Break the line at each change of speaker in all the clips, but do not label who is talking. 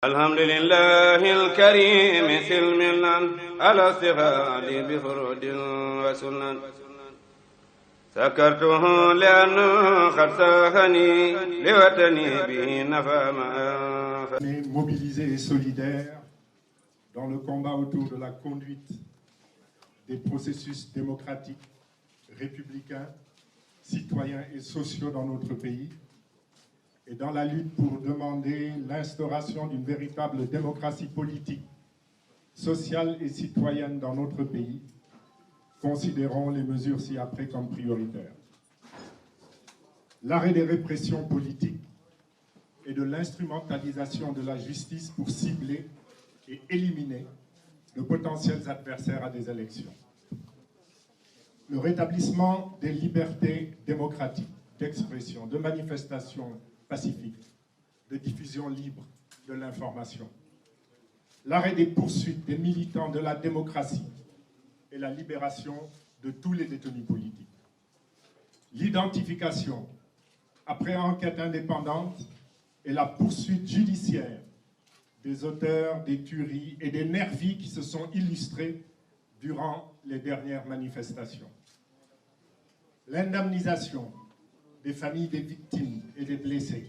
الحمد لله الكريم سلمنا على استغال بفرود وسنن سكرته لأنه قد ساخني لوطني به نفى ما
mobilisés et solidaires dans le combat autour de la conduite des processus démocratiques, républicains, citoyens et sociaux dans notre pays, et dans la lutte pour demander l'instauration d'une véritable démocratie politique, sociale et citoyenne dans notre pays, considérons les mesures ci-après comme prioritaires. L'arrêt des répressions politiques et de l'instrumentalisation de la justice pour cibler et éliminer de potentiels adversaires à des élections. Le rétablissement des libertés démocratiques, d'expression, de manifestation pacifique, de diffusion libre de l'information. L'arrêt des poursuites des militants de la démocratie et la libération de tous les détenus politiques. L'identification, après enquête indépendante, et la poursuite judiciaire des auteurs des tueries et des nervis qui se sont illustrés durant les dernières manifestations. L'indemnisation des familles des victimes et des blessés.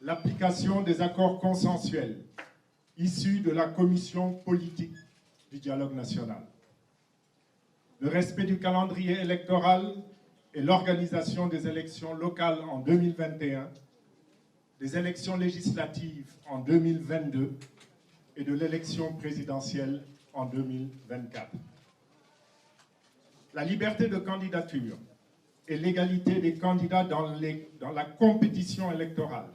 L'application des accords consensuels issus de la commission politique du dialogue national. Le respect du calendrier électoral et l'organisation des élections locales en 2021, des élections législatives en 2022 et de l'élection présidentielle en 2024. La liberté de candidature et l'égalité des candidats dans la compétition électorale.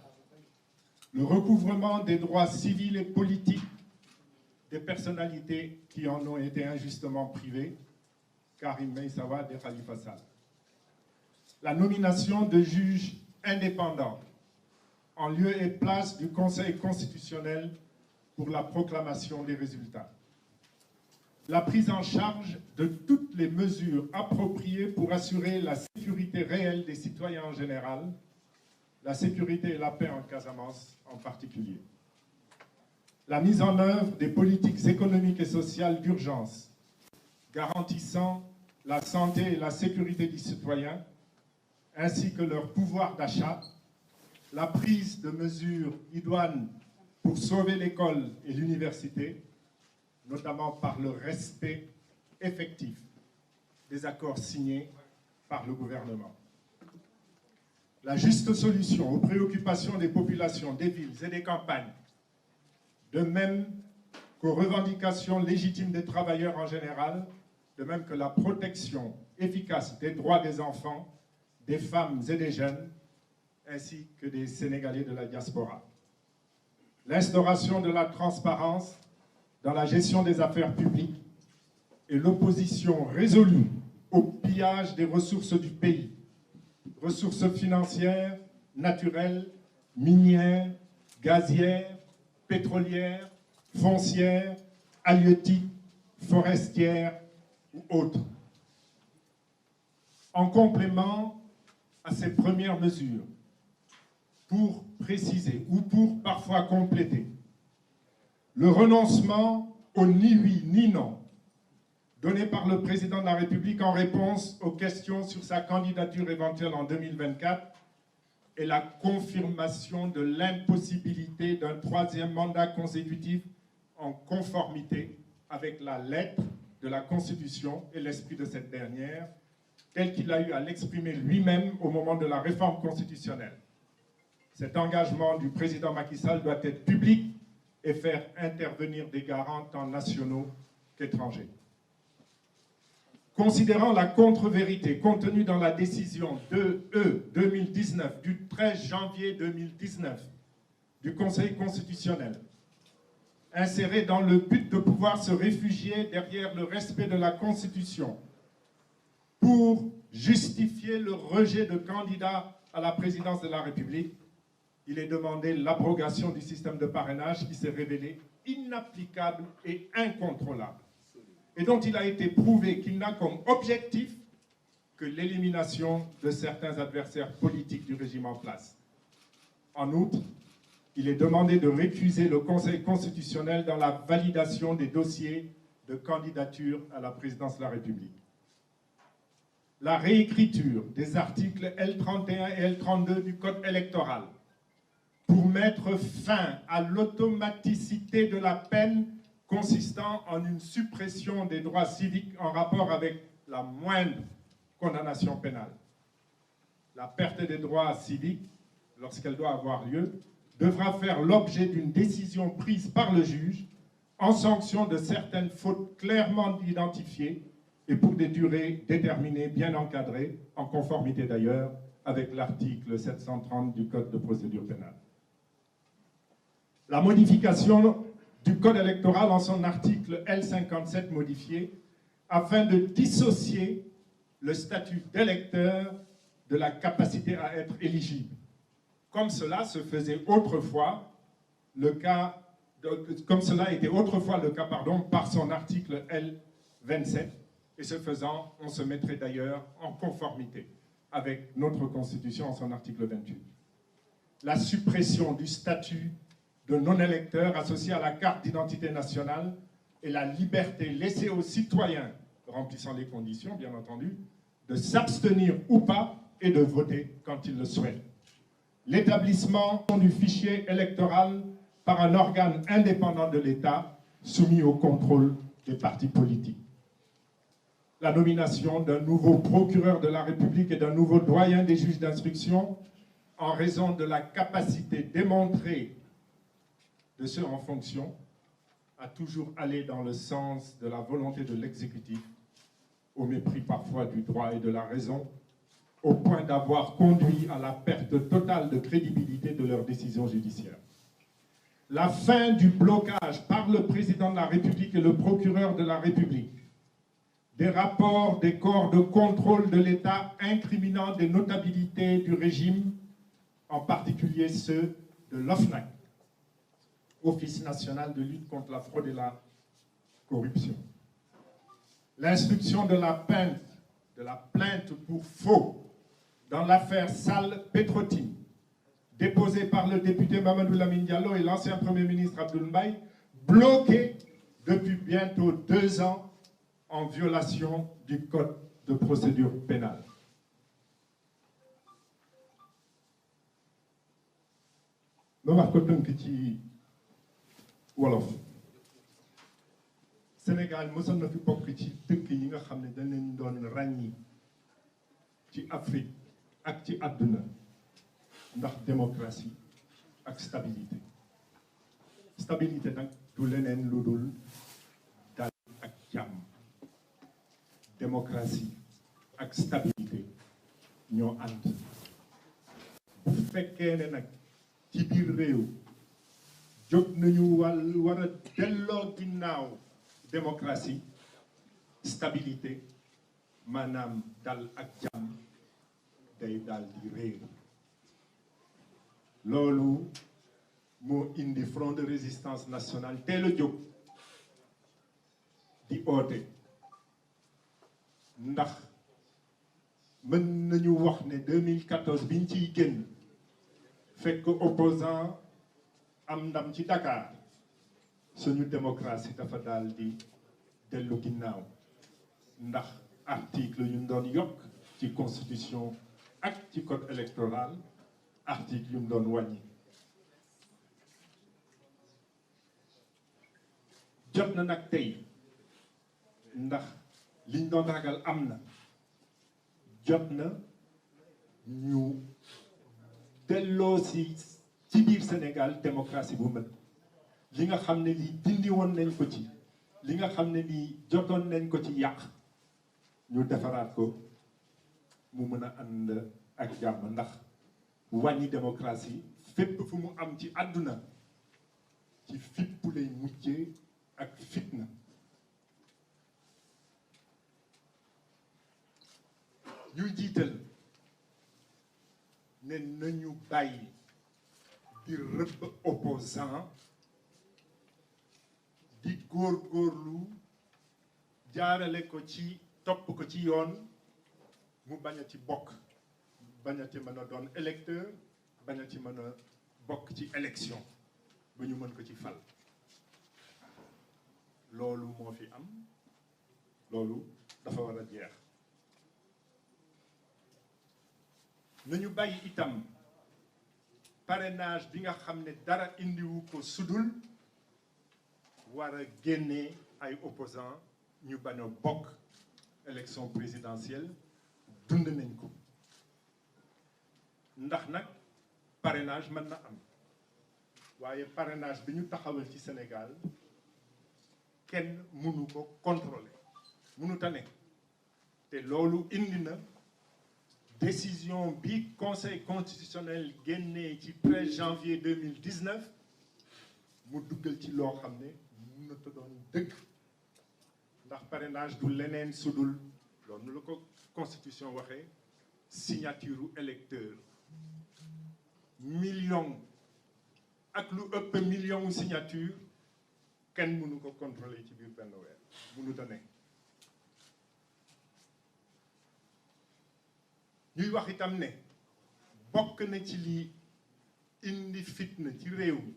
Le recouvrement des droits civils et politiques des personnalités qui en ont été injustement privées, Karim Meïssa Wade et Khalifa Sall. La nomination de juges indépendants en lieu et place du Conseil constitutionnel pour la proclamation des résultats. La prise en charge de toutes les mesures appropriées pour assurer la sécurité réelle des citoyens en général, la sécurité et la paix en Casamance en particulier. La mise en œuvre des politiques économiques et sociales d'urgence, garantissant la santé et la sécurité des citoyens, ainsi que leur pouvoir d'achat, la prise de mesures idoines pour sauver l'école et l'université, notamment par le respect effectif des accords signés par le gouvernement. La juste solution aux préoccupations des populations, des villes et des campagnes, de même qu'aux revendications légitimes des travailleurs en général, de même que la protection efficace des droits des enfants, des femmes et des jeunes, ainsi que des Sénégalais de la diaspora. L'instauration de la transparence dans la gestion des affaires publiques et l'opposition résolue au pillage des ressources du pays, ressources financières, naturelles, minières, gazières, pétrolières, foncières, halieutiques, forestières ou autres. En complément à ces premières mesures, pour préciser ou pour parfois compléter, le renoncement au ni oui ni non donné par le président de la République en réponse aux questions sur sa candidature éventuelle en 2024 et la confirmation de l'impossibilité d'un troisième mandat consécutif en conformité avec la lettre de la Constitution et l'esprit de cette dernière, tel qu'il a eu à l'exprimer lui-même au moment de la réforme constitutionnelle. Cet engagement du président Macky Sall doit être public et faire intervenir des garants tant nationaux qu'étrangers. Considérant la contre-vérité contenue dans la décision 2E 2019 du 13 janvier 2019 du Conseil constitutionnel, insérée dans le but de pouvoir se réfugier derrière le respect de la Constitution pour justifier le rejet de candidats à la présidence de la République, il est demandé l'abrogation du système de parrainage qui s'est révélé inapplicable et incontrôlable, et dont il a été prouvé qu'il n'a comme objectif que l'élimination de certains adversaires politiques du régime en place. En outre, il est demandé de récuser le Conseil constitutionnel dans la validation des dossiers de candidature à la présidence de la République. La réécriture des articles L31 et L32 du Code électoral pour mettre fin à l'automaticité de la peine consistant en une suppression des droits civiques en rapport avec la moindre condamnation pénale. La perte des droits civiques, lorsqu'elle doit avoir lieu, devra faire l'objet d'une décision prise par le juge en sanction de certaines fautes clairement identifiées et pour des durées déterminées, bien encadrées, en conformité d'ailleurs avec l'article 730 du Code de procédure pénale. La modification du Code électoral en son article L57 modifié afin de dissocier le statut d'électeur de la capacité à être éligible. Comme cela se faisait autrefois le cas, comme cela était autrefois le cas, par son article L27, et ce faisant, on se mettrait d'ailleurs en conformité avec notre Constitution en son article 28. La suppression du statut de non-électeur associé à la carte d'identité nationale et la liberté laissée aux citoyens, remplissant les conditions, bien entendu, de s'abstenir ou pas et de voter quand ils le souhaitent. L'établissement du fichier électoral par un organe indépendant de l'État soumis au contrôle des partis politiques. La nomination d'un nouveau procureur de la République et d'un nouveau doyen des juges d'instruction en raison de la capacité démontrée de ceux en fonction à toujours aller dans le sens de la volonté de l'exécutif, au mépris parfois du droit et de la raison, au point d'avoir conduit à la perte totale de crédibilité de leurs décisions judiciaires. La fin du blocage par le président de la République et le procureur de la République des rapports des corps de contrôle de l'État incriminant des notabilités du régime, en particulier ceux de l'OFNAC, Office national de lutte contre la fraude et la corruption. L'instruction de la plainte pour faux dans l'affaire Sall Petrotim, déposée par le député Mamadou Lamine Diallo et l'ancien Premier ministre Abdoul Mbaye, bloquée depuis bientôt 2 ans en violation du Code de procédure pénale. ma wax ko tënk ci wolof Sénégal mosoon na fi bokk ci dëkk yi nga xam ne dañ leen doon ràññi ci Afrique ak ci àdduna ndax démocratie ak stabilité stabilité nag du leneen lu dul dal ak jàmm démocratie ak stabilité ñoo ànd bu fekkee ne nag ci biir réew jóg nañu war a delloo ginnaaw démocratie stabilité maanaam dal ak jàmm day dal di réer loolu moo indi front de résistance nationale teel a jóg di oote ndax mën nañu wax ne 2014 biñ ciy génn fekk opposant am ndam ci Dakar suñu démocratie dafa daal di dellu ginnaaw ndax article yu ñu doon yokk ci constitution ak ci code électoral article yu ñu doon wàññi jot na nag tey ndax liñ doon ragal am na jot na ñu delloo si ci biir Sénégal démocratie bu mën li nga xam ne lii dindi woon nañ ko ci li nga xam ne lii jotoon nañ ko ci yàq ñu defaraat ko mu mën a ànd ak jàmm ndax wàññi démocratie fépp fu mu am ci àdduna ci fippu lay mujjee ak fitna ñuy jiital ne nañu bàyyi di rëbb opposant di góorgóorlu jaarale ko ci topp ko ci yoon mu bañ a ci bokk bañ a ci mën a doon électeur bañ a ci mën a bokk ci élection ba ñu mën ko ci fal loolu moo fi am loolu dafa war a jeex nañu bàyyi itam parrainage bi nga xam ne dara indiwu ko sudul war a génnee ay opposants ñu bañ a bokk élection présidentielle dund nañ ko ndax nag parrainage mën na am waaye parrainage bi ñu taxawal ci Sénégal kenn mënu ko contrôler mënu ta ne te loolu indi na décision bi conseil constitutionnel génnee ci 13 janvier 2019 mu duggal ci loo xam ne mën na ta doon dëgg ndax parrainage du leneen sudul loolu nu la ko constitution waxee signature électeur million ak lu ëpp million signature kenn mënu ko contrôler ci biir benn weer mënu ta ne ñuy wax itam ne bokk na ci lii indi fitna ci réew mi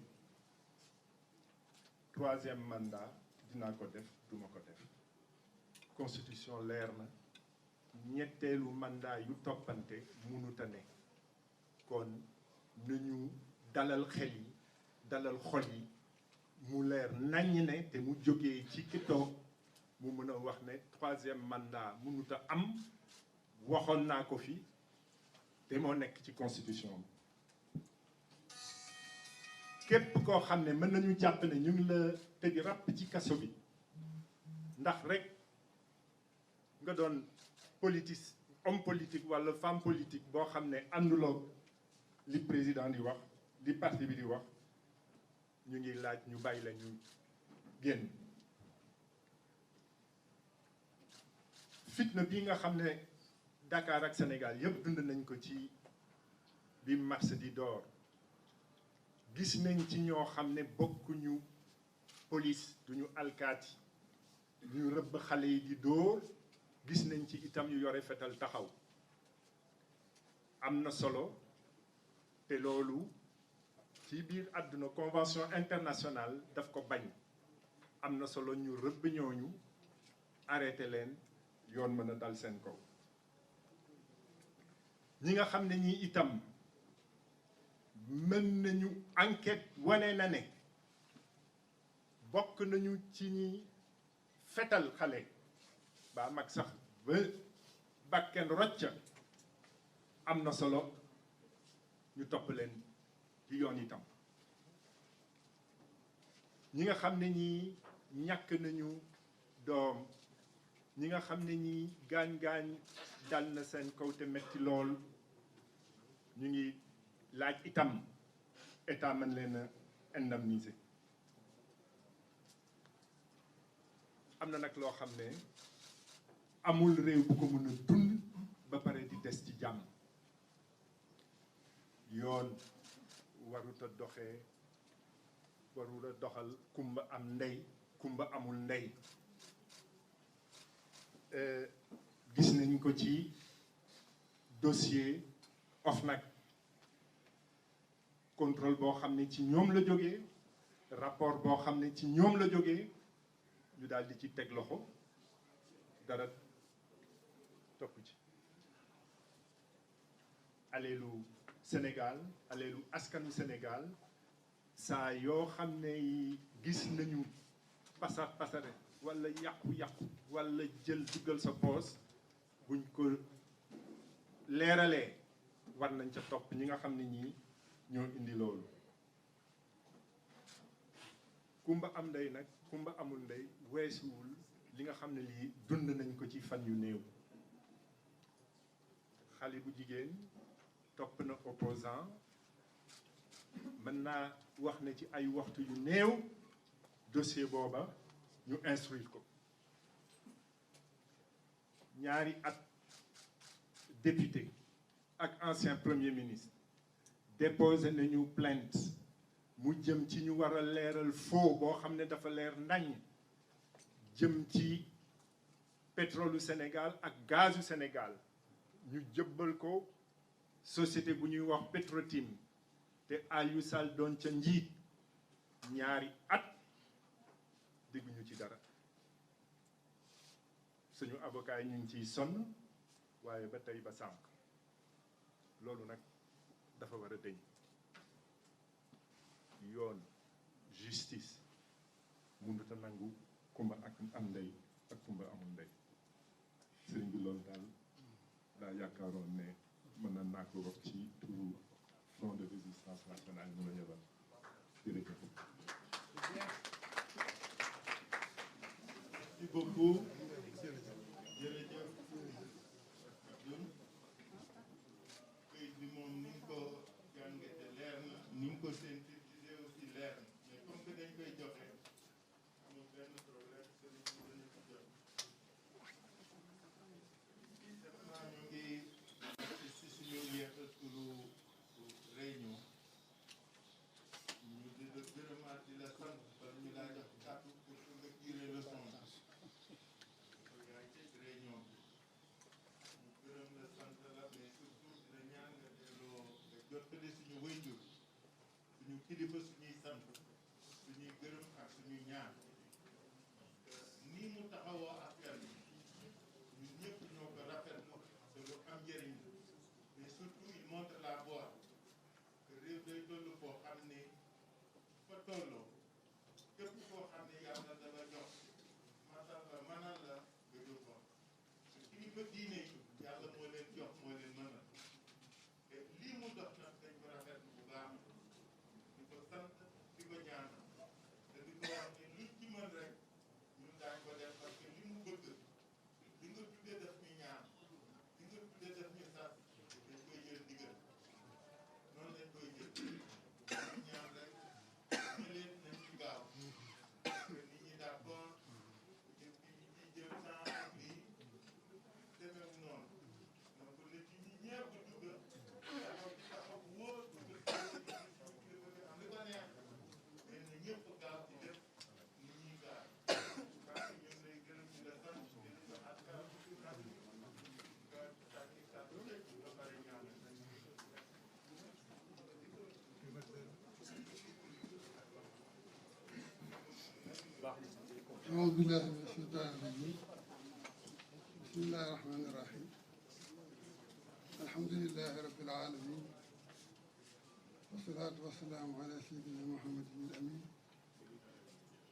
troisième mandat dinaa ko def duma ko def constitution leer na ñetteelu mandat yu toppante mënuta ne kon nañu dalal xel yi dalal xol yi mu leer naññ ne te mu jógee ci ki toog mu mën a wax ne troisième mandat mënuta am waxoon naa ko fi te moo nekk ci constitution bi képp koo xam ne mën nañu jàpp ne ñu ngi la tëj ràpp ci kaso bi ndax rek nga doon homme politique wala femme politique boo xam ne ànduloo li président di wax li parti bi di wax ñu ngi laaj ñu bàyyi la ñu génn fitna bi nga xam ne Dakar ak Sénégal yëpp dund nañ ko ci bi mars di door gis nañ ci ñoo xam ne bokkuñu police duñu alkaati ñu rëbb xale yi di dóor gis nañ ci itam yu yore fetal taxaw am na solo te loolu ci biir àdduna convention internationale daf ko bañ am na solo ñu rëbb ñooñu arrêté leen yoon mën a dal seen kaw ñi nga xam ne ñi itam mën nañu enquête wane na ne bokk nañu ci ñi fetal xale ba mag sax ba bakken rocca am na solo ñu topp leen ci yoon itam ñi nga xam ne ñi ñàkk nañu doom ñi nga xam ne ñi gaañ-gaañ dal na seen kaw te metti lool ñu ngi laaj itam état mën leen a indemniser am na nag loo xam ne amul réew bu ko mën a dund ba pare di des ci jàmm yoon warut a doxee warut a doxal kumba am ndey kumba amul ndey gis nañ ko ci dossier OFNAC contrôle boo xam ne ci ñoom la jógee rapport boo xam ne ci ñoom la jógee ñu daal di ci teg loxo dara topp ci aleelu Sénégal aleelu askanu Sénégal saa yoo xam ne gis nañu pasar pasare wala yàqu-yàqu wala jël duggal sa poos buñ ko leeralee war nañ ca topp ñi nga xam ne ñii ñoo indi loolu kumba am ndey nag kumba amul ndey weesuwul li nga xam ne lii dund nañ ko ci fan yu néew xale bu jigéen topp na opposant mën naa wax ne ci ay waxtu yu néew dossier booba ñu instruire ko ñaari at député ak ancien premier ministre déposé nañu plainte mu jëm ci ñu war a leeral faux boo xam ne dafa leer nañ jëm ci pétrole u Sénégal ak gazu Sénégal ñu jëbbal ko société bu ñuy wax Petrotim te Aliou Sall doon ca njiit ñaari at dégguñu ci dara suñu avocat yi ñu ngi ciy sonn waaye ba tey ba sànq loolu nag dafa war a deñ yoon justice mënut a nangu kumba ak am ndey ak kumba amul ndey sëriñ bi loolu daal daa yaakaaroon ne mën na naa ko wax ci turu front de résistance nationale ñu ma yebal jërëjëf.
Merci beaucoup. Jërëjëf. këyit bi moom ni nga ko jàngate leer na ni nga ko synthétisé aussi leer na mais comme que dañ koy joxe amul benn problème sëriñ bi dana ci jot. def naa ñu ngi si suñu yeexatulu réunion ñu di la gërëmaat di la sant bala ñu laa jox kàddu pour que nga tirer leçon yaa ngi ci réunion bi ñu gërëm la sant la mais surtout dina ñaan nga delloo nga jottali suñu wëyjur suñu kilifa suñuy sant suñuy gërëm ak suñuy ñaan nii mu taxawoo askan bi ñun ñëpp ñoo ko rafetlu te lu am njëriñ la mais surtout il montre la voie que réew day toll foo xam ne fa tolloo képp koo xam ne yàlla dala jox matal la mënal la nga jóg ko te kilifa diine yi yàlla moo leen jox moo leen mënal te lii mu dox nag dañ ko rafetlu bu baax di ko sant di ko ñaanal te di ko wax ne luñ ci mën rek ñun daañ ko def parce que li mu bëgg li nga tuddee def ñu ñaan li nga tuddee def ñu sax dañ koy jël ndigal noonu lañ koy jël ñu ñaan rek ñu leen nañ ci gaaw que nit ñi d'accord jël bi ñu ciy jël temps ak lii demeewu noonu donc li ci ñi ñëpp dugg taxaw ci taxaw bu wóor dugg am li ko neex mais na ñëpp gaaw ci def ni ñuy gaaw parce que ñun lay gërëm di la sant di la jox ak kàddu nga tàkki kàddu lépp ba pare ñaanal
أعوذ بالله من الشيطان الرجيم بسم الله الرحمن الرحيم الحمد لله رب العالمين والصلاة والسلام على سيدنا محمد الأمين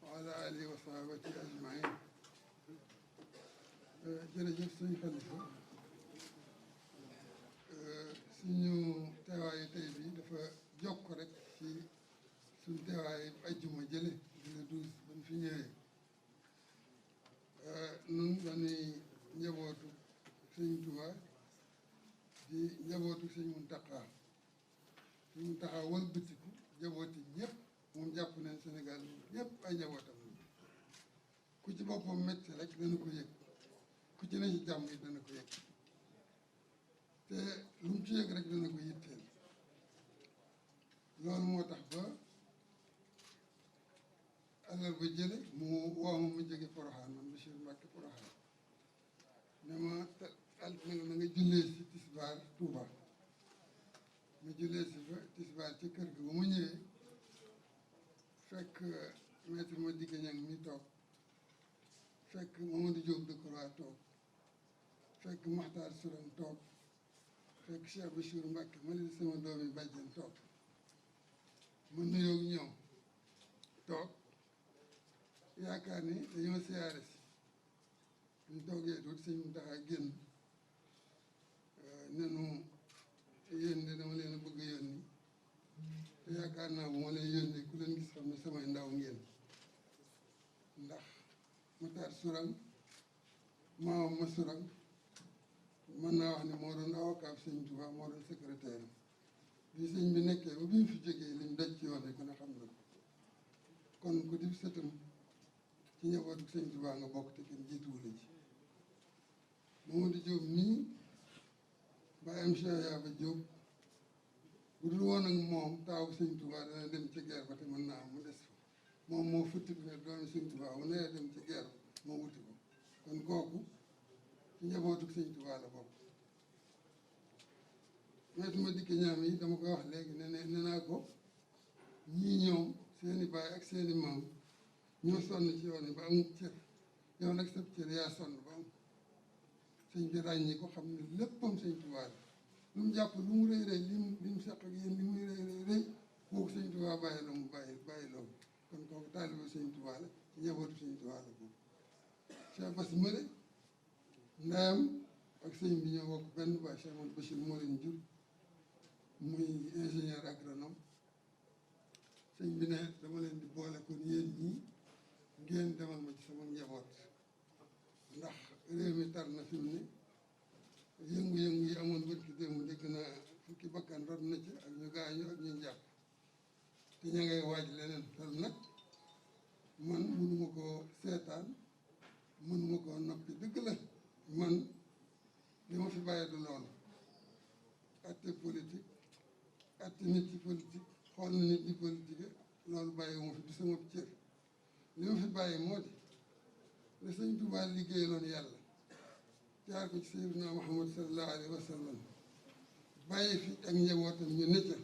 وعلى آله وصحبه أجمعين jërëjëf sëñ Xalifa suñu teewaayu tey bi dafa jokk rek ci suñu teewaayu ajjuma jële di la 12 ba ñu fi ñëwee nun dañuy njabootu sëñ Tuubaa di njabootu sëñ Muntaxa sëñ Muntaxa wëlbatiku njabooti ñëpp moom jàpp nañ Sénégal ñëpp ay njabootam ku ci boppam métti rek dana ko yëg ku ci ne ci jàmm yi dana ko yëg te lu mu ci yëg rek dana ko yitteel loolu moo tax ba alal ba jële mu woo ma mu jóge Poroxaan man Bachir Mbacke Poroxaan ne ma altine na nga jullee si tisbaar Touba ma jullee si fa tisbaar ci kër gi ba mu ñëwee fekk maître ma digg ñang mi toog fekk Mamadou Diop Decroix toog fekk Makhtar Souran toog fekk Cheikh Bachir Mbacke ma ne sama doomi bàjjen toog ma nuyoo ak ñoom toog yaakaar ni dañoo siyaare si ñu toogee tuuti sëñ Muntaxa génn nenu yéen de dama leen a bëgg a yónni te yaakaar naa bu ma leen yónni ku leen gis xam ne samay ndaw ngeen ndax Matar Souran maamam ma Souran mën naa wax ni moo doon avocat sëñ Tuubaa moo doon secrétaire bi sëñ bi nekkee ba bi mu fi jógee lim daj ci yoon kon a xam na ko kon ku di sëtam ci njabootu sëñ Tuubaa nga bokk te kenn jiituwula ci Mamadou Diop nii bàyyam Cheikh Yaba Diop bu dul woon ak moom taawu sëñ Tuubaa dana dem ci guerre ba te mën naa am mu des fa moom moo futti ko ne doomi sëñ Tuubaa bu nee dem ci guerre moo wuti ko kon kooku ci njabootu sëñ Tuubaa la bokk maître ma dikk ñaam yi dama koy wax léegi ne naa ko ñii ñoom seeni baay ak seeni maam ñoo sonn ci yoon yi ba amul cër yow nag sab cër yaa sonn ba am sëñ bi ràññi ko xam ne léppam sëñ Tuubaa la lu mu jàpp lu mu rëy rëy li mu seq ak yéen li muy rëy rëy rëy kooku sëñ Tuubaa bàyyi la mu bàyyi loolu kon kooku taalibe sëñ Tuubaa la ci njabootu sëñ Tuubaa la boobu Cheikh Bass Mële ndeyam ak sëñ bi ñoo bokk benn baay Cheikh Amadou Bachir moo leen jur muy ingénieur agronome sëñ bi ne dama leen di boole kon yéen ñii ngeen demal ma ci sama njaboot ndax réew mi tar na fi mu ne yëngu-yëngu yi amoon bët ki démb dégg naa fukki bakkan rot na ci ak ñu gaañu ak ñu njàpp te ña ngay waaj leneen loolu nag man mënuma koo seetaan mënuma koo noppi dëgg la man li ma fi bàyyi du loolu atte politique atte nit ci politique xool na nit ñi politique loolu bàyyi ma fi du sama cër li ma fi bàyyi moo di la sëñ Tuubaa liggéeyaloon yàlla jaar ko ci Seydina Muhammad sallallahu alayhi wa sallam bàyyi fi ak njabootam ñu necca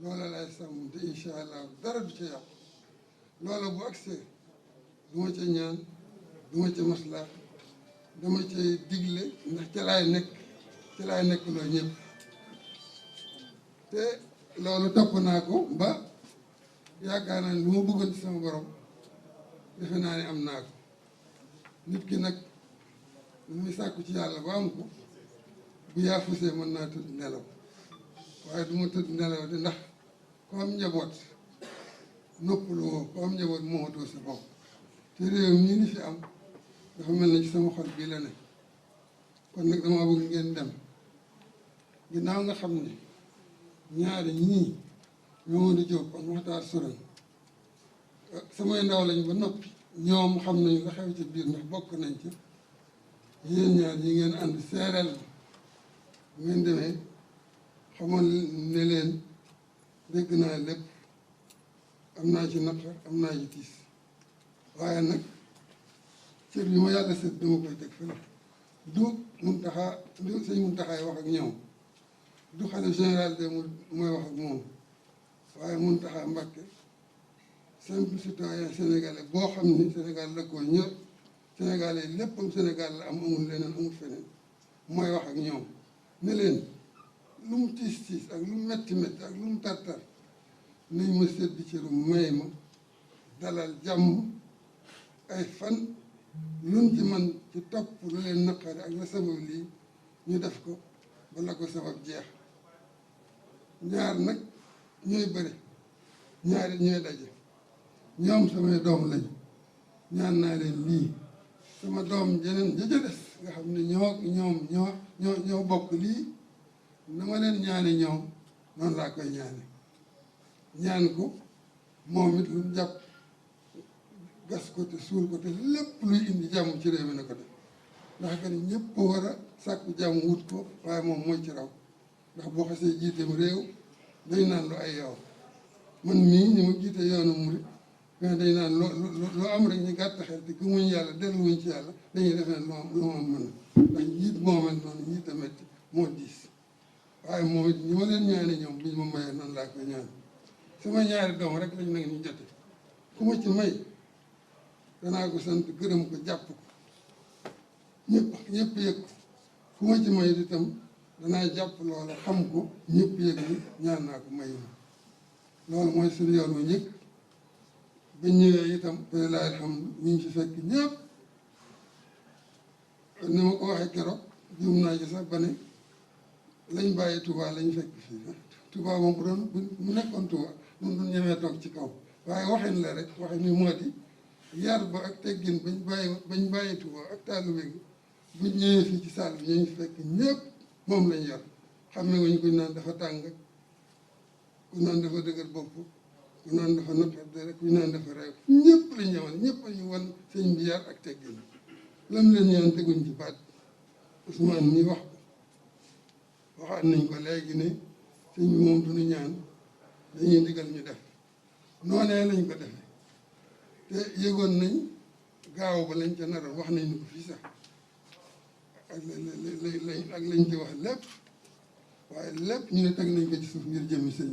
loola laay sàmm te incha allah dara du ca yàqu loola bu agsee du ma ca ñaan du ma ca maslaa dama cay digle ndax ca laay nekk loo ñëpp te loolu topp naa ko ba yaakaar naa ne lu ma bëggoon ci sama borom defe naa ne am naa ko nit ki nag lu muy sàkku ci yàlla ba am ko bu yaa fusee mën naa tëdd nelaw waaye du ma tëdd nelaw di ndax ko am njaboot noppalu woo ko am njaboot moomatoo sa bopp te réew mii ni fi am dafa mel na ci sama xol bii la ne kon nag dama bëgg ngeen dem ginnaaw nga xam ne ñaari ñii Mamadou Diop ak Makhtar Sourang samay ndaw lañ ba noppi ñoom xam nañ la xew ci biir ndax bokk nañ ci yéen ñaar yi ngeen ànd seereel bu ngeen demee xamal ne leen dégg naa lépp am naa ci naqar am naa ci tiis waaye nag cër bi ma yàlla seet dama koy teg fële du Muntaxa du sëñ Muntaxaay wax ak ñoom du xalifa général de mooy wax ak moom waaye Muntaxa Mbàkke simple citoyen sénégalais boo xam ni Sénégal la ko ñër sénégalais léppam Sénégal la am amul leneen amul feneen mooy wax ak ñoom ne leen lu mu tiis tiis ak lu mu metti metti ak lu mu tartar nañ ma seddi ci lu may ma dalal jàmm ay fan luñ ci man ci topp lu leen naqari ak la sabab lii ñu def ko ba la ko sabab jeex ñaar nag ñooy bëri ñaari ñooy daje ñoom samay doom lañu ñaan naa leen lii sama doom jeneen jëjë des nga xam ne ñoo bokk lii na ma leen ñaane ñoom noonu laa koy ñaane ñaan ko moom it lu jàpp gas ko te suul ko te lépp luy indi jàmm ci réew mi na ko def ndax que ni ñëpp war a sàkku jàmm wut ko waaye moom mooy ci raw ndax boo xasee jiiteem réew dañ naan lu ay yow man mii ni ma jiite yoonu murit mais dañ naan loo am rek ñu gàtt xel te gëmuñ yàlla delluwuñ ci yàlla dañuy def ne lu ma am mën ndax njiit moo mel noonu njiit a metti moo diis waaye moom it ñi ma leen ñaane ñoom bu ñu ma mayee noonu laa koy ñaan sama ñaari doom rek lañ nag ñu jote ku ma ci may danaa ko sant gërëm ko jàpp ko ñëpp yëg ko ku ma ci may itam danaa jàpp loola xam ko ñëpp yëg ni ñaan naa ko may ma loolu mooy suñu yoon wu njëkk ba ñëwee itam lillahi alhamdu ñu ngi ci fekk ñëpp ni ma ko waxee keroog juum naa ci sax ba ne lañ bàyyi Touba lañ fekk fii Touba moom bu doon mu nekkoon Touba mun duñ ñemee toog ci kaw waaye waxin la rek waxin ni moo di yar ba ak teggin bañ bàyyi Touba ak taalibe gi buñ ñëwee fii ci salle bi ñu ngi fekk ñëpp moom lañ yor xam ne wuñ kuñ naan dafa tàng ku naan dafa dëgër bopp ku naan dafa naqar dara ku naan dafa reew ñëpp lañ ñëwoon ñëpp lañu wan sëñ bi yar ak teggin lam leen ñaan teguñ ci baat Ousmane mi wax ko waxaat nañ ko léegi ne sëñ bi moom duñu ñaan dañuy digal ñu def noonee lañ ko defee te yëgoon nañ gaaw ba lañ ca naroon wax nañ ni ko fii sax ak lañ ci wax lépp waaye lépp ñu ne teg nañ ko ci suuf ngir jëmmi sëñ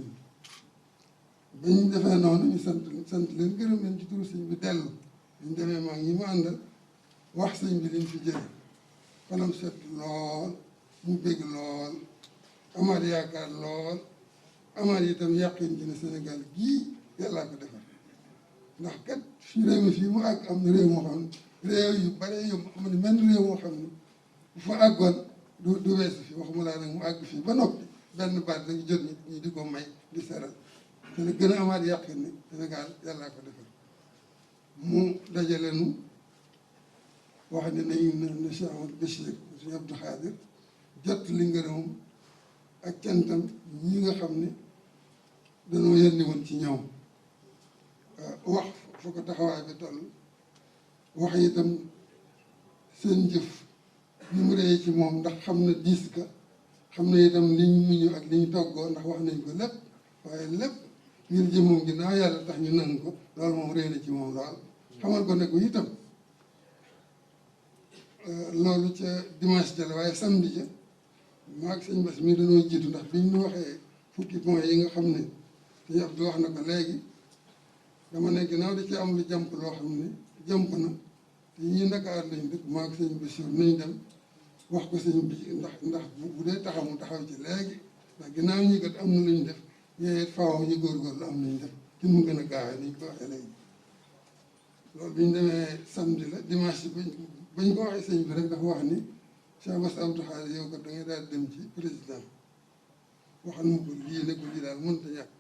bi ba ñu defee noonu ñu sant leen gërëm leen ci turu sëñ bi dellu ñu demee maa ngi mu àndal wax sëñ bi liñ fi jële xolam set lool mu bégg lool amaat yaakaar lool amaat itam yàqin ci ne Sénégal gii yàllaa ko defar ndax kat fii réew mi fii mu àgg am na réew moo xam ne réew yu bare yu xam ne menn réew moo xam ne bu fa àggoon du weesu fi waxuma laa nag mu àgg fii ba noppi benn baat rek jot ñi di ko may di seral te la gën a amaat yàqin ne Sénégal yàllaa ko defar mu dajale nu wax ne nañu na Cheikh Amadou Bachir Cheikh Abdou Khadir jot li ngërëmam ak cantam ñi nga xam ne dañoo yónni woon ci ñoom wax fa ko taxawaay bi toll wax itam seen jëf ñu mu rëy ci moom ndax xam na diis ka xam na itam li ñu muñu ak li ñu toggoo ndax wax nañ ko lépp waaye lépp ngir jëmoom ginnaaw yàlla tax ñu nangu ko loolu moom rëy na ci moom lool xamal ko ne ko itam loolu ca dimanche ja la waaye samedi ja maa ak sëñ Bass mi dañoo jiitu ndax biñ ñu waxee fukki point yi nga xam ne sëñ Abdou wax na ko léegi dama ne ginnaaw da ci am lu jàmp loo xam ne jàmp na te ñii Ndakaar lañ dëkk maa ak sëñ Bassirou nañ dem wax ko sëñ bi ndax bu dee taxaw mu taxaw ci léegi ndax ginnaaw ñi kat am na lu ñu def ñee faaw ñu góorgóorlu am nañ def ci mu gën a gaawee ni ñu ko waxee léegi loolu bi ñu demee samedi la dimanche bañ ko waxee sëñ bi rek dafa wax ni Cheikh Bass Abdou Khadir yow kat da ngay daal dem ci président waxal ma ko lii ne ko lii daal mënta ñàkk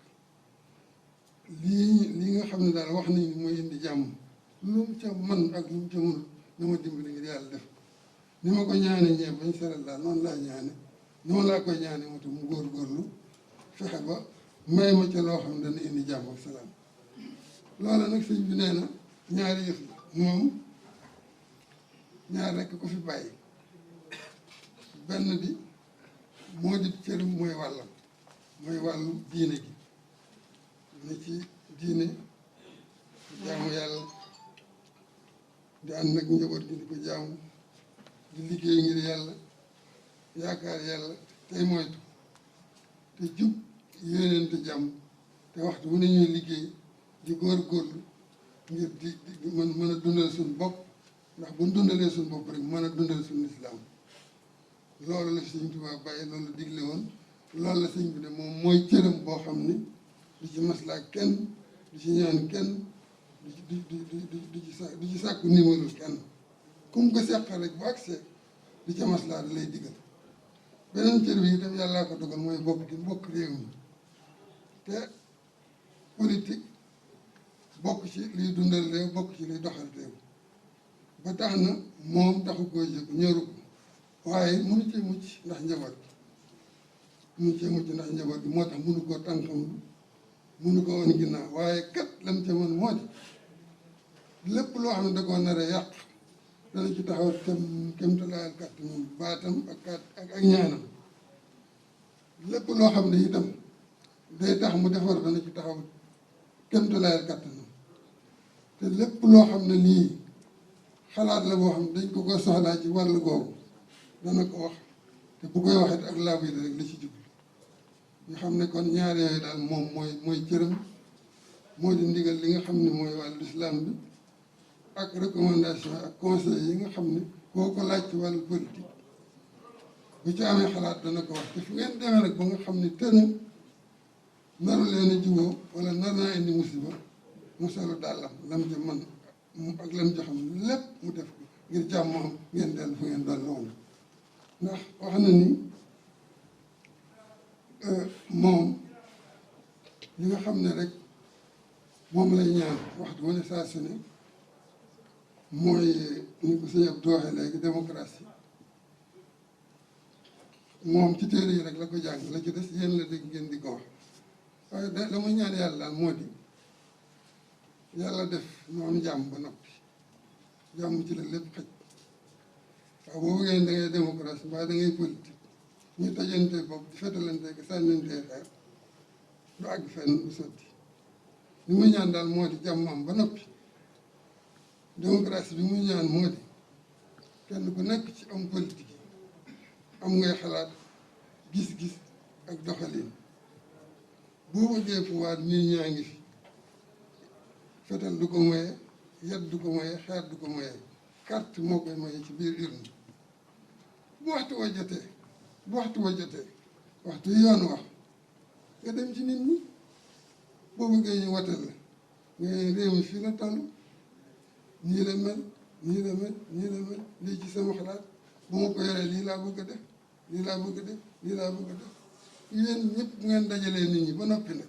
lii nga xam ne daal wax nañ ni mooy indi jàmm lu mu ca man ak lu mu ca mënul na ma dimbali ngir yàlla def ni ma ko ñaane ñee bañ seral daal noonu laa ñaane noonu laa koy ñaane moo tax mu góorgóorlu fexe ba may ma ca loo xam ne dana indi jàmm ak salaam loola nag sëñ bi nee na ñaari yëf la moom ñaar rekk ko fi bàyyi benn bi moo di cëram mooy wàllam mooy wàllu diine gi ne ci diine jaamu yàlla di ànd ak njaboot gi di ko jaamu di liggéey ngir yàlla yaakaar yàlla tey moytu te jub yéeneente jàmm te waxtu wu ne ñuy liggéey di góorgóorlu ngir di mën a dundal suñu bopp ndax bu ñu dundalee suñu bopp rek mën a dundal suñu lislaam loolu la sëñ Tuubaa bàyyi loolu la digle woon loolu la sëñ bi ne moom mooy cëram boo xam ni du ci maslaa kenn du ci ñaan kenn du ci sàkku nimalul kenn kum ko seqal rek bu agsee di ca maslaa da lay digal beneen cër bi itam yàllaa ko dogal mooy bokk gi bokk réew mi te politique bokk ci liy dundal réew bokk ci liy doxal réew ba tax na moom taxu koo jóg ñoru ko waaye mënu cee mucc ndax njaboot gi mënu cee mucc ndax njaboot gi moo tax mënu koo tànkam mënu ko woon ginnaaw waaye kat lam ca mën moo di lépp loo xam ne da koo nar a yàq dana ci taxaw kémtalaayal kàttanam baatam ak ñaanam lépp loo xam ne itam day tax mu defar dana ci taxaw kémtalaayal kàttanam te lépp loo xam ne nii xalaat la boo xam ne dañ ko soxlaa ci wàllu googu dana ko wax te bu koy waxee ak laabu yi rek la ci jublu ñu xam ne kon ñaar yooyu daal moom mooy cëram moo di ndigal li nga xam ne mooy wàllu islam bi ak recommandation ak conseil yi nga xam ne koo ko laaj ci wàllu politique bu ci amee xalaat dana ko wax te fu ngeen demee nag ba nga xam ne tëna naru leen a juboo wala nar naa indi musiba mu solu dàllam lam ca man ak lam ca xam lépp mu def ko ngir jàmm am ngeen dellu fu ngeen doon woon ndax wax na ni moom li nga xam ne rek moom lay ñaan waxtu wane saa su ne mooy ni ko sëñ Abdou waxee léegi démocratie moom ci téere yi rek la ko jàng la ci des yéen la dégg ngeen di ko wax waaye la muy ñaan yàlla daal moo di yàlla def ñu am jàmm ba noppi jàmm ci la lépp xëj waaw boo bëggee da ngay démocratie mbaa da ngay politique ñu tojante bopp di fetalante ko sànnante xeer du àgg fenn du sotti li muy ñaan daal moo di jàmm am ba noppi démocratie bi muy ñaan moo di kenn ku nekk ci am politique yi am ngay xalaat gis-gis ak doxalin boo bëggee pouvoir nit ñaa ngi fi fetal du ko moye yat du ko moye xeer du ko moye carte moo koy moye ci biir urne bu waxtu wa jotee waxtu yoon wax nga dem ci nit ñi boo bëggee ñu watal la nga réew mi fii la toll nii la mel lii ci sama xalaat bu ma ko yoree lii laa bëgg a def yéen ñëpp ngeen dajalee nit ñi ba noppi nag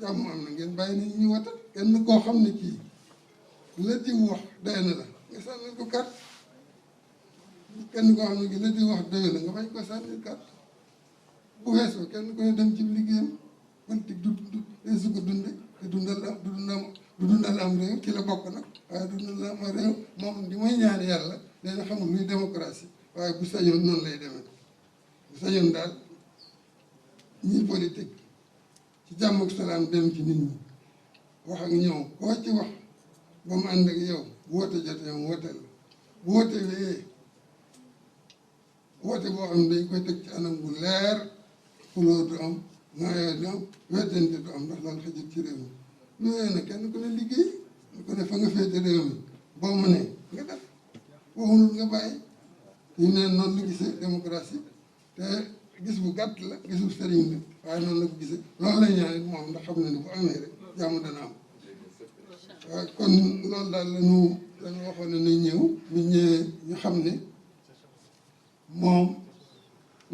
jàmm am na ngeen bàyyi nit ñi watal kenn koo xam ne kii la diw wax doy na la nga sànnil ko carte kenn koo xam ne kii la diw wax doy na nga bañ ko sànnil carte bu weesoo kenn ko ne dem ci liggéeyam politique du su ko dunde te du dundal am réew ci la bokk nag waaye dundal am réew moom di may ñaan yàlla nee na xamul luy démocratie waaye bu sañoon noonu lay demee bu sañoon daal ñi politique ci jàmm ak salaam dem ci nit ñi wax ak ñoom koo ci wax ba mu ànd ak yow woote jotee mu woote la bu woote wee woote boo xam ne dañ koy teg ci anam bu leer xuloo du am ngaayoo du am weddante du am ndax loolu xëjul ci réew mi lu nag kenn ku ne liggéey ku ne fa nga féete réew mi boo mënee nga def boo mënul nga bàyyi ñu neen noonu la gisee démocratie te gis bu gàtt la gisul sëriñ la waaye noonu la ko gisee loolu lay ñaan it moom ndax xam na ne bu amee rek jàmm dana am waaye kon loolu daal lañu waxoon ne nañ ñëw ñu ñëwee ñu xam ne moom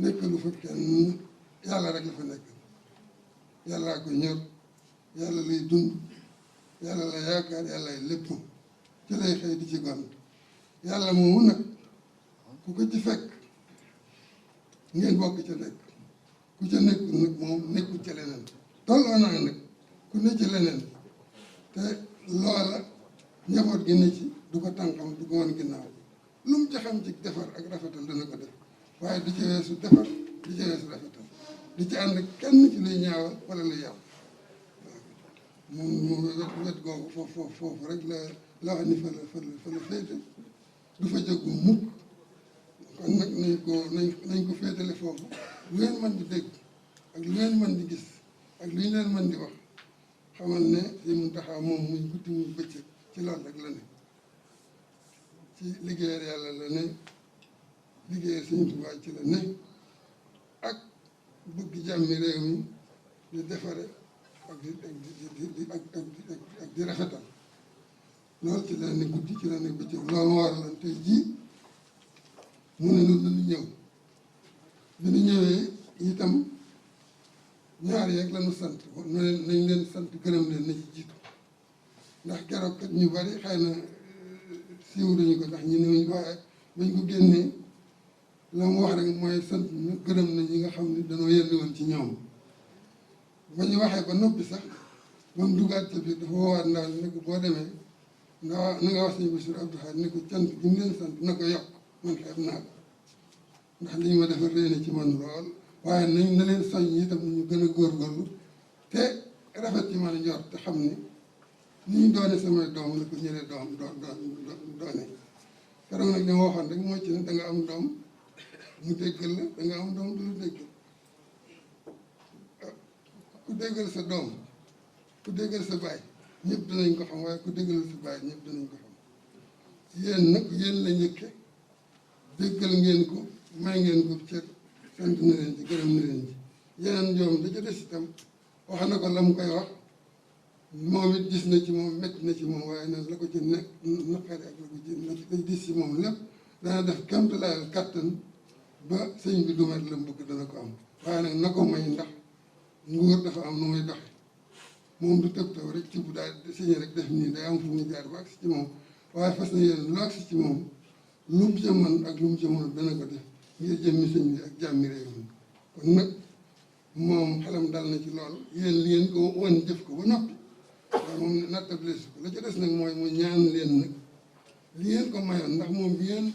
nekk lu fa kenn yàlla rek la fa nekk yàllaa ko ñor yàlla lay dund yàlla la yaakaar yàlla ay lépp ci lay xëy di ci gon yàlla moomu nag ku ko ci fekk ngeen bokk ca nekk ku ca nekk nag moom nekkul ca leneen tolloo naa nag ku ne ci leneen te loola njaboot gi ne ci du ko tànqam du ko wan ginnaaw lu mu ci xam ci defar ak rafetal dana ko def waaye di ci weesu defar di ci weesu rafetal di ci ànd kenn ci luy ñaawal wala luy yàq waaw moom wet googu foofu rek la wax ni fa la féete du fa jóg mukk kon nag nañ ko féetale foofu lu ngeen mën di dégg ak lu ngeen mën di gis ak lu ñu leen mën di wax xamal ne fi mu taxaw moom muy guddi muy bëccëg ci loolu rek la ne ci liggéeyal yàlla la ne liggéeyal Sëñ Tuubaa ci la ne ak bëgg jàmmi réew mi di defare ak di rafetal loolu ci la ne guddi ci la ne bëccëg loolu moo waraloon tey jii mu ne nu nañu ñëw bi ñu ñëwee itam ñaar yeeg la ñu sant nañ leen sant gërëm leen na ci jiitu ndax keroog kat ñu bari xëy na siiw dañu ko ndax ñu ne wuñ ko waaye bañ ko génnee la mu wax rek mooy sant na gërëm na ñi nga xam ne dañoo yëndi woon ci ñoom ba ñu waxee ba noppi sax ba mu duggaat ca biir dafa woowaat ndaal ne ko boo demee na nga wax sëñ Bassirou Abdou Khadre ne ko cant gi mu leen sant na ko yokk man xeeb naa ko ndax li ñu ma defal réy na ci man lool waaye nañ na leen soñ itam ñu gën a góorgóorlu te rafet ci man njort te xam ne ni ñu doone samay doom la ko ñëlee doone keroog nag li ma waxoon rek moo ci ne da nga am doom mu déggal la da nga am doom du la déggal ku déggal sa doom ku déggal sa baay ñëpp dinañ ko xam waaye ku déggal sa baay ñëpp dinañ ko xam yéen nag yéen la njëkke déggal ngeen ko may ngeen ko cër sant na leen ci gërëm na leen ci yeneen ñoom da ca des itam wax na ko la mu koy wax moom it gis na ci moom métti na ci moom waaye nag la ko ci nekk naqari ak la ko ci la gis ci moom lépp dana def kéemtalaayal kàttan ba sëñ bi du mat la mu bëgg dana ko am waaye nag na ko may ndax nguur dafa am nu muy doxe moom du tëb tëb rek ci bu daal sëñ rek def nii day am fu mu jaar ba agsi ci moom waaye fas na yéen lu agsi ci moom lu mu ca mën ak lu mu ca mën dana ko def ngir jëmmi sëñ bi ak jàmmi réew mi kon nag moom xelam dal na ci lool yéen li ngeen ko wan jëf ko ba noppi waaye moom nattable su ko la ca des nag mooy mu ñaan leen nag li ngeen ko mayoon ndax moom bi ngeen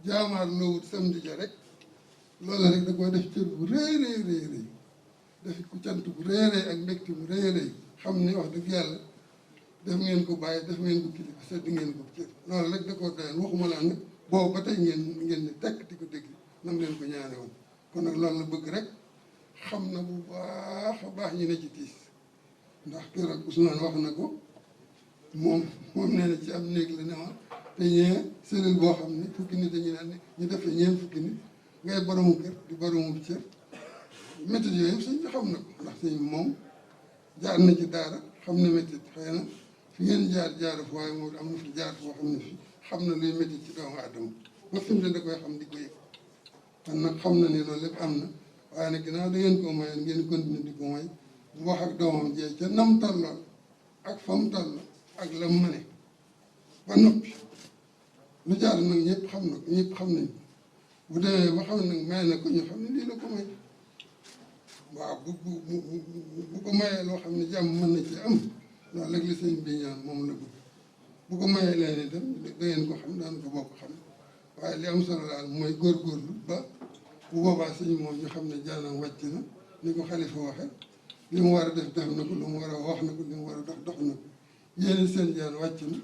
jaamaar loowut samedi ja rek loolu rek da koy def cër bu rëy def ku cant bu rëy ak mbégte bu rëy xam ne wax dëgg yàlla def ngeen ko bàyyi def ngeen ko kilifa sedd ngeen ko cër loolu rek da koo doyoon waxuma laa nag boobu ba tey ngeen ne tekk di ko dégg nam leen ko ñaane woon kon nag loolu la bëgg rek xam na bu baax a baax ñu ne ci tiis ndax keroog Ousmane wax na ko moom nee na ci am néeg la ne ma te ñee cellule boo xam ne fukki nit dañu naan ñu defee ñeent fukki nit ngay boromu kër di boromu cër métit yooyu yëpp sëñ bi xam na ko ndax sëñ bi moom jaar na ci daara xam na métit xëy na fi ngeen jaar fu waaye moom am na fi jaar foo xam ne fi xam na luy métit ci doomu aadama ba fi mu ne da koy xam di ko yëg kon nag xam na ni loolu lépp am na waaye nag ginnaaw da ngeen ko mayoon ngeen continuer di ko may mu wax ak doomam jee ca nam tollool ak fa mu toll ak la mu mëne ba noppi lu jaar nag ñëpp xam na ko ñëpp xam nañ ko bu demee ba xam nag may na ko ñu xam ne lii la ko may waaw bu ko mayee loo xam ne jàmm mën na ci am loolu rek li sëñ bi ñaan moom la bëgg bu ko mayee leen itam da ngeen ko xam daan ko bokk xam waaye li am solo daal mooy góorgóorlu ba bu boobaa sëñ moom ñu xam ne jaanam wàcc na ni ko xalifa waxe li mu war a def na ko lu mu war a wax na ko li mu war a dox na ko yéen seen jaan wàcc na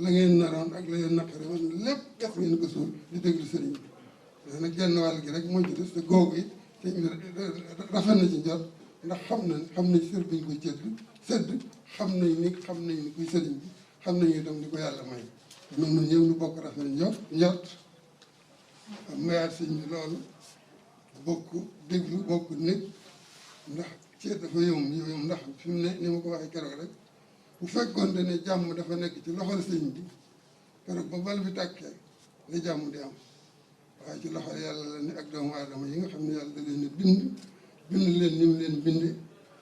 la ngeen naroon ak la ngeen naqari woon lépp def ngeen ko suul di déglu sëriñ bi da nag genn wàll gi rek moo ci des te googu it sëñ bi rafet na ci njort ndax xam na ci sër biñ koy sedd xam nañ ni kuy sëriñ bi xam nañu itam ni ko yàlla may te noonu ñëw ñu bokk rafet njort mayaat sëñ bi loolu bokk déglu bokk nekk ndax ceet dafa yomb ndax fi mu ne ni ma ko waxee keroog rek bu fekkoon ne jàmm dafa nekk ci loxol sëñ bi keroog ba bal bi tàkkee la jàmm di am waaye ci loxol yàlla la ne ak doomu aadama yi nga xam ne yàlla da leen bind leen ni mu leen binde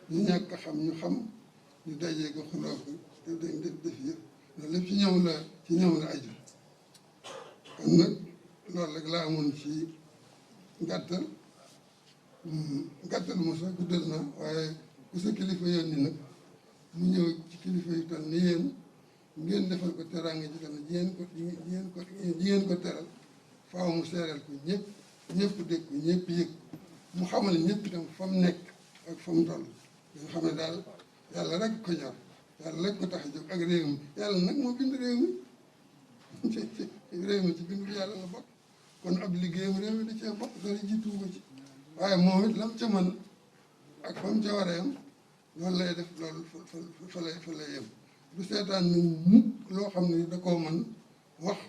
ñu ñàkk xam ñu xam ñu dajee ko xuloo ko te dañ def yëpp loolu lépp ci ñoom la aju kon nag loolu rek laa amoon ci gàttal ma sax guddal naa waaye ku sa kilifa yónni nag mu ñëw ci kilifa yu tal ni yéen ngeen defal ko teraanga ji tal ji ngeen ko teral faaw mu seereel ko ñëpp dégg ko ñëpp yëg mu xamal ñëpp itam fa mu nekk ak fa mu toll nga xam ne daal yàlla rek ko ñor yàlla rek ko tax a jóg ak réew mi yàlla nag moo bind réew mi ci bind bi yàlla la bokk kon ab liggéeyam réew mi da cee bokk dara jiitu ko ci waaye moom it lam ca mën ak fa mu ca war a yem loolu lay def loolu fa lay yem du seetaan nag mukk loo xam ne da koo mën wax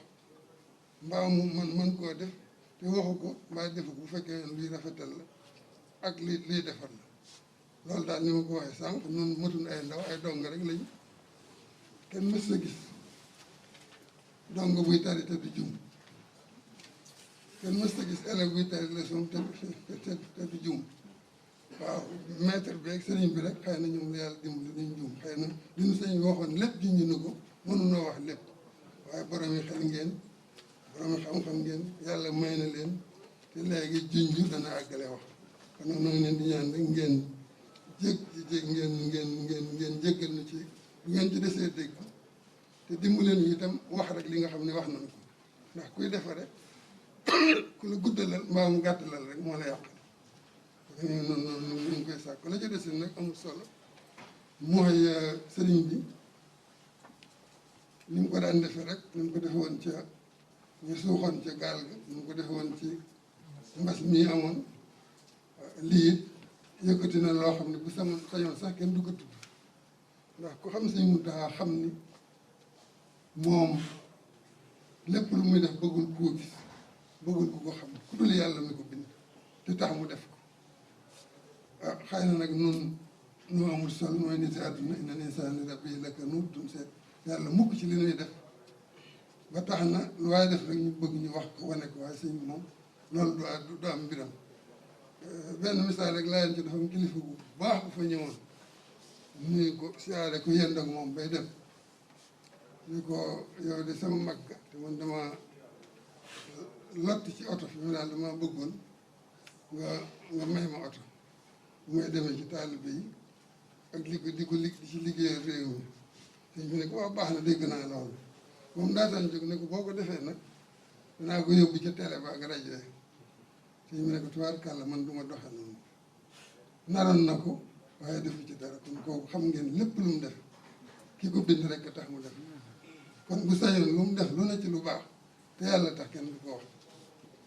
mbaa mu mën koo def te waxu ko mbaa defu ko bu fekkee luy rafetal la ak liy defar la loolu daal ni ma ko waxee sànq noonu matun ay ndaw ay dong rek lañu kenn mës a gis dong buy tari te du jum kenn mës a gis élève buy tari leçon te du jum waaw maître bi ak sëriñ bi rek xëy na ñoom la yàlla dimbali duñ jum xëy na li ñu sëriñ bi waxoon lépp junj na ko mënunoo wax lépp waaye borom yi xel ngeen borom yi xam-xam ngeen yàlla may na leen te léegi junj dana àggale wax kon nag noo ngi leen di ñaan rek ngeen ngeen jéggal na ci bu ngeen ci desee dégg te dimbaleen ñu itam wax rek li nga xam ne wax nañ ko ndax kuy defare ku la guddalal mbaa mu gàttalal rek moo la yàq noonu ñu ngi koy sàkk la ca des nag amul solo mooy sëriñ bi ni mu ko daan defee rek ni mu ko defe woon ca ñu suuxoon ca gaal ga ni mu ko defe woon ci mbas mii amoon lii it yëkkati na loo xam ne bu sañoon sax kenn du ko tudd ndax ku xam Sëriñ Muntaxa xam ni moom lépp lu muy def bëggul koo gis bëggul ku ko xam ku dul yàlla mi ko bind te tax mu def ko waaw xëy na nag nun nu amul sol mooy nit si àdduna inna l'insaana li rabbihi lakanuud duñ seet yàlla mukk ci li nuy def ba tax na lu waaye def rek ñu bëgg ñu wax ko wane ko waaye sëñ bi moom loolu du am mbiram benn misaal rek laa leen ci dafa am kilifa bu baax bu fa ñëwoon nuyu ko siyaare ko yend ak moom bay dem ñu ko yow de sama mag te man dama lott ci oto fi mu daal dama bëggoon nga may ma oto bu may demee ci taalibe yi ak di ci liggéeyal réew mi sëñ bi ne ko waaw baax na dégg naa loolu moom daataan jóg ne ko boo ko defee nag danaa ko yóbbu ca télé ba ak rajo yi sëñ bi ne ko tubaarkàlla man du ma doxe noonu naroon na ko waaye defu ci dara kon kooku xam ngeen lépp lu mu def ki ko bind rek a tax mu def kon bu sañoon lu mu def lu ne ci lu baax te yàlla tax kenn du ko wax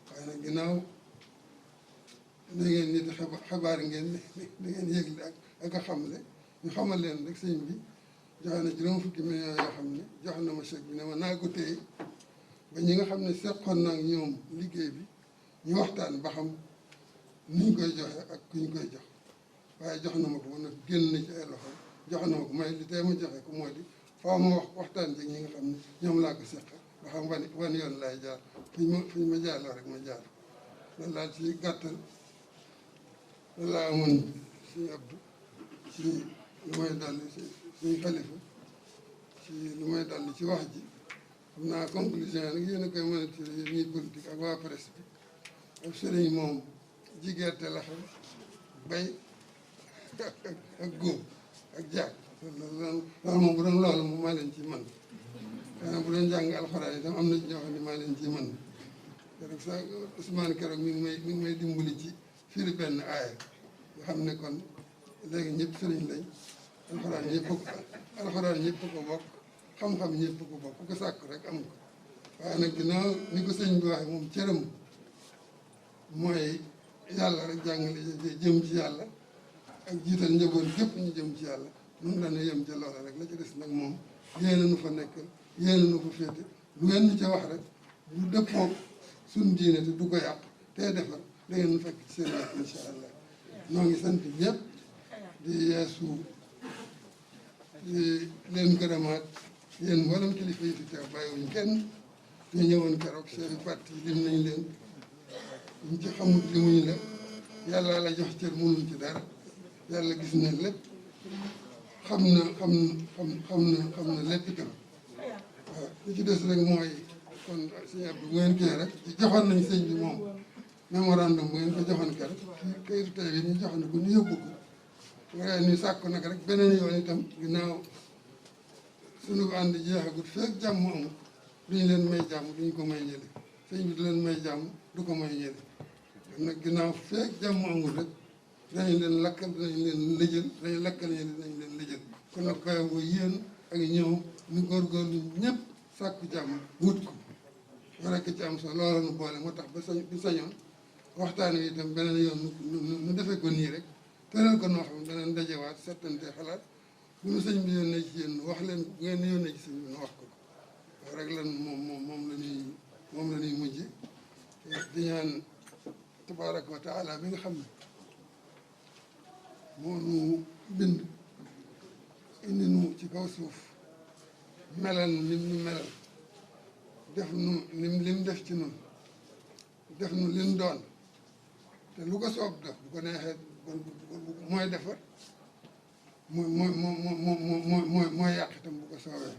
waaye nag ginnaaw da ngeen nit xabaar ngeen da ngeen yëgle ak a xamle ñu xamal leen rek sëñ bi joxe na juróom fukki millions yoo xam ne jox na ma chèque bi ne ma naa ko téye ba ñi nga xam ne seqoon na ak ñoom liggéey bi ñu waxtaan ba xam ni ñu koy joxe ak ku ñu koy jox waaye jox na ma ko nag génn na ci ay loxo jox na ma ko may li tey ma joxe ko moo di faaw ma waxtaan ci ñi nga xam ne ñoom laa ko seq ba xam wan yoon laay jaar fuñ ma jaarloo rek ma jaar loolu daal ci gàttal loolu laa amoon suñu Abdou ci lu may dolli suñu xalifa ci lu may dolli ci wax ji xam naa conclusion nag yéen a koy mën a tiré yéen ñuy politique ak waa presse bi ab sëriñ moom ji gerte la xam bay ak góob ak jaag loolu moom bu doon loolu moom maa leen ci man xanaa bu doon jàng alxuraan itam am na ci ñoo xam ne maa leen ci man keroog sax Ousmane keroog mi ngi may dimbali ci firi benn aaya nga xam ne kon léegi ñëpp sëriñ lañ alxuraan ñëpp ko bokk xam-xam ñëpp ko bokk ku ko sàkk rek am ko waaye nag ginnaaw ni ko sëñ bi waxee moom cëram mooy yàlla rek jàngale jëm ci yàlla ak jiital njaboot gépp ñu jëm ci yàlla nun la ne yem ca loola rek la ci des nag moom yéena nu fa nekkal yéena nu fa féete lu ngeen ñu ca wax rek lu dëppoog suñ diine te du ko yàq tey defar da ngeen nu fekk ci seen wet incha allah noo ngi sant ñëpp di yeesu di leen gërëmaat yéen mboolem kilifa yi fi teew bàyyiwuñ kenn ñu ñëwoon keroog chef yi parti lim nañ leen ñu ci xamut limuñ la yàlla la jox cër mënuñ ci dara yàlla gis na lépp xam na lépp itam waaw li ci des rek mooy kon sëñ Abdou bu ngeen kii rek joxoon nañ sëñ bi moom mémorandum bu ngeen ko joxoon keroog kayitu tey bi ñu joxoon ko ñu yóbbu ko waaye ñu sàkku nag rek beneen yoon itam ginnaaw suñu ànd jeexagut feeg jàmm amul duñu leen may jàmm duñu ko may ñële sëñ bi du leen may jàmm du ko may ñële kon nag ginnaaw feeg jàmm amul rek danañ leen lakkal danañ leen lëjël danañ lakkal ñële danañ leen lëjël kon nag koy bu yéen ak ñëw ñu góorgóorlu ñëpp sàkku jàmm wut ko loolu rekk ci am solo loola nu boole moo tax ba sañoon waxtaan wi itam beneen yoon nu defee ko nii rek tëral ko noo xam ne danañ dajewaat settante xalaat bu nu sëñ bi yónnee ci yéen wax leen bu ngeen yónnee ci sëñ bi nu wax ko ko rek lan moom la ñuy mujje di ñaan tabaraka wa taala bi nga xam ne moo nu bind indi nu ci kaw suuf melal nu lim nu melal def nu lim def ci nun def nu lim doon te lu ko soob def bu ko neexee mooy defar mooy yàq itam bu ko soobee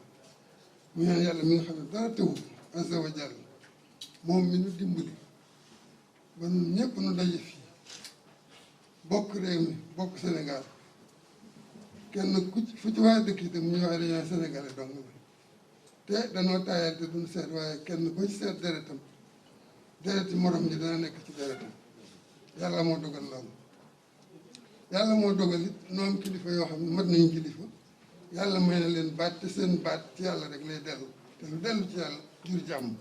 mu ñaan yàlla mi nga xam ne dara tëwu azza wa jalla moom mi nu dimbali ba nun ñëpp nu daje fii bokk réew mi bokk Sénégal kenn fu ci waaye dëkk itam ñu waaye dañoo sénégalais dong la te danoo taayal te duñ seet waaye kenn ko ci seet deretam dereti morom ji dana nekk ci deretam yàlla moo dogal loolu yàlla moo dogal it noom kilifa yoo xam ne mat nañu kilifa yàlla may na leen baat te seen baat ci yàlla rek lay dellu te lu dellu ci yàlla jur jàmm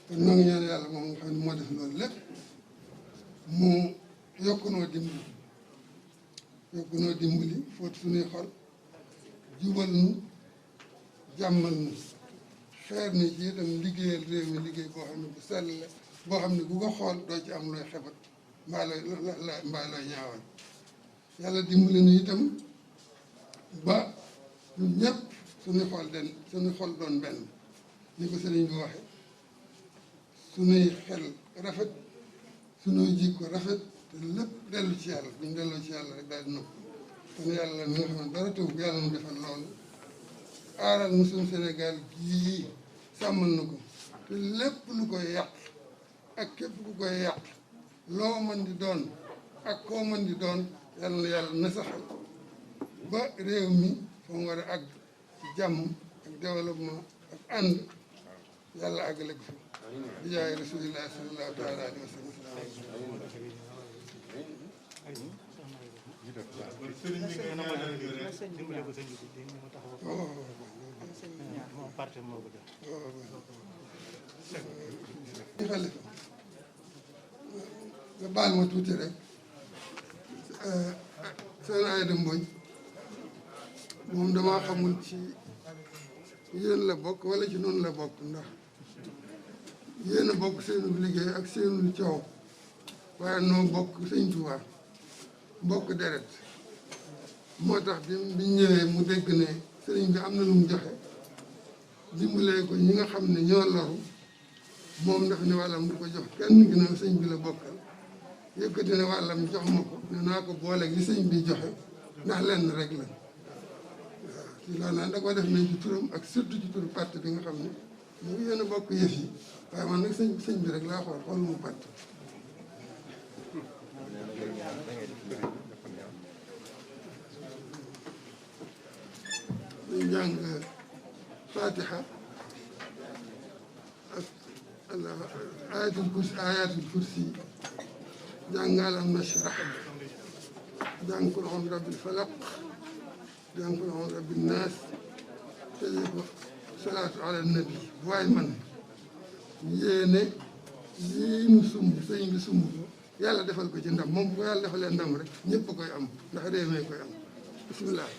kon ñoo ngi ñaan yàlla moom nga xam ne moo def loolu lépp mu yokk noo dimbali fóot suñuy xol jubal nu jàmmal nu xeer ni ci itam liggéeyal réew mi liggéey boo xam ne bu sell la boo xam ne bu ko xool doo ci am looy xebat mbaa looy ñaawal yàlla dimbali nu itam ba ñun ñëpp suñuy xol doon benn ni ko sëriñ bi waxe suñuy xel rafet suñuy jikko rafet te lépp dellu ci yàlla buñ delloo ci yàlla rek daal di nopp kon yàlla mi nga xam ne dara taw yàlla nu defal loolu aaral nu suñu Sénégal gii sàmmal na ko te lépp lu koy yàq ak képp ku koy yàq loo mën di doon ak koo mën di doon yàlla na yàlla nasaxal ba réew mi fa mu war a àgg ci jàmm ak développement ak ànd yàlla àggale ko fa di jaay rasulillah sallallahu taala alayhi wa sallam.
sëriñ bi nga ñaanal ñu rek
xalifa nga baal ma tuuti rek seen Aïda Mbodj moom damaa xamul ci yéen la bokk wala ci noonu la bokk ndax yéen a bokk seenu liggéey ak seenu coow waaye noo bokk sëñ Tuubaa bokk deret moo tax bi ñëwee mu dégg ne sëriñ bi am na lu mu joxe dimbalee ko ñi nga xam ne ñoo loru moom daf ne wàllam du ko jox kenn ginnaaw sëñ bi la bokkal yëkkati ne wàllam jox ma ko ne naa ko booleeg li sëñ bi joxe ndax lenn rek la waaw ci loolu nag da ko def nañ ci turam ak surtout ci turu parti bi nga xam ne mu ngi yéen a bokk yëf yi waaye man nag sëñ bi rek laa xool mu parti ñu jàng fatiha ak ayatul kursi jàng alam nashrah jàng qul a'udhu bi rabbil falaq jàng qul a'udhu bi rabbin nas tëjee ko salaatu ala nabi waaye man yéene lii mu sumb sëñ bi sumb yàlla defal ko ci ndam moom bu ko yàlla defalee ndam rek ñëpp a koy am ndax réew mi koy am bismillah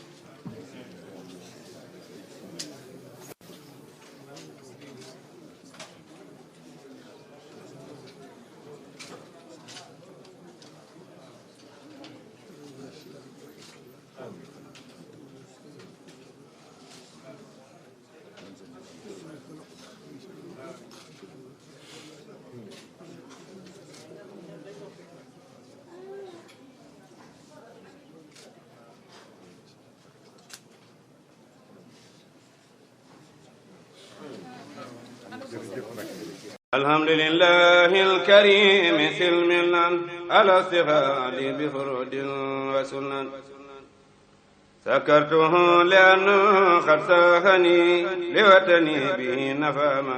alhamdulillahi alkarimi silmilan ala istighali bi furudin wa sunan sakartuhu li'annahu qad sahani liwatani bihi nafa ma